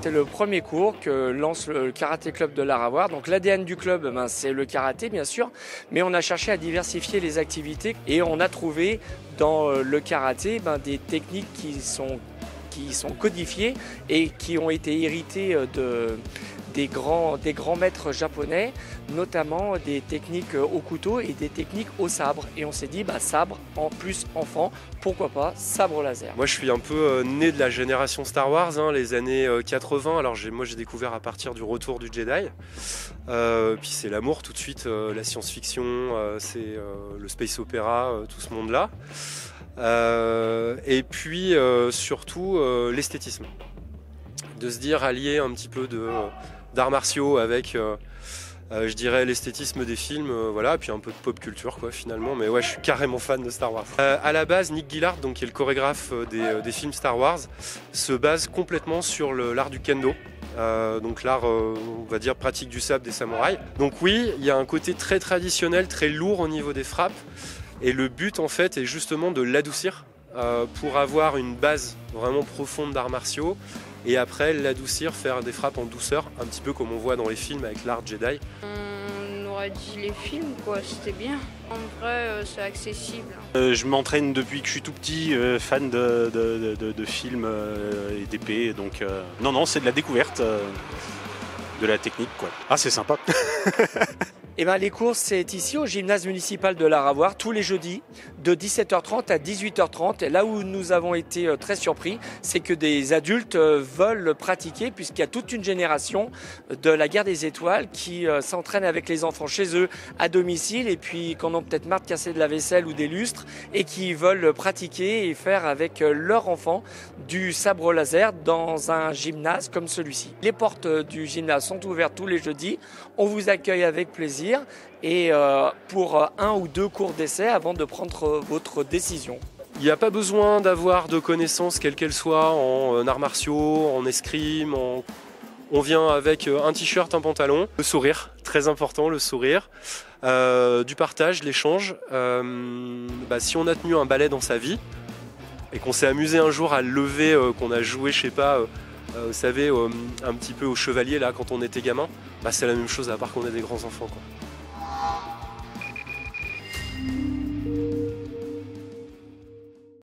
C'était le premier cours que lance le Karaté Club de l'Aravoir. Donc l'ADN du club, c'est le karaté bien sûr, mais on a cherché à diversifier les activités et on a trouvé dans le karaté des techniques qui sont codifiées et qui ont été héritées des grands maîtres japonais, notamment des techniques au couteau et des techniques au sabre. Et on s'est dit, sabre en plus enfant, pourquoi pas sabre laser. Moi je suis un peu né de la génération Star Wars, les années 80. Alors moi j'ai découvert à partir du retour du Jedi. Puis c'est l'amour tout de suite, la science-fiction, c'est le space opéra, tout ce monde-là. Et puis surtout l'esthétisme. De se dire allier un petit peu d'arts martiaux avec je dirais l'esthétisme des films, voilà, puis un peu de pop culture quoi finalement, mais ouais je suis carrément fan de Star Wars. À la base Nick Gillard, donc, qui est le chorégraphe des films Star Wars, se base complètement sur l'art du kendo. Donc l'art, on va dire, pratique du sabre des samouraïs. Donc oui, il y a un côté très traditionnel, très lourd au niveau des frappes, et le but en fait est justement de l'adoucir pour avoir une base vraiment profonde d'arts martiaux, et après l'adoucir, faire des frappes en douceur, un petit peu comme on voit dans les films avec l'art Jedi. On aurait dit les films quoi, c'était bien. En vrai c'est accessible. Je m'entraîne depuis que je suis tout petit, fan de films et d'épées, donc non c'est de la découverte, de la technique quoi. Ah c'est sympa. Les cours, c'est ici au gymnase municipal de l'Aravoir, tous les jeudis, de 17h30 à 18h30. Et là où nous avons été très surpris, c'est que des adultes veulent pratiquer, puisqu'il y a toute une génération de la guerre des étoiles qui s'entraînent avec les enfants chez eux, à domicile, et puis qu'on a peut-être marre de casser de la vaisselle ou des lustres, et qui veulent pratiquer et faire avec leurs enfants du sabre laser dans un gymnase comme celui-ci. Les portes du gymnase sont ouvertes tous les jeudis. On vous accueille avec plaisir. Et pour 1 ou 2 cours d'essai avant de prendre votre décision. Il n'y a pas besoin d'avoir de connaissances quelles qu'elles soient en arts martiaux, en escrime, on vient avec un t-shirt, un pantalon, le sourire, très important le sourire, du partage, l'échange. Si on a tenu un ballet dans sa vie et qu'on s'est amusé un jour à le lever, qu'on a joué, je sais pas, vous savez, un petit peu au chevalier là quand on était gamin, c'est la même chose à part qu'on est des grands enfants quoi.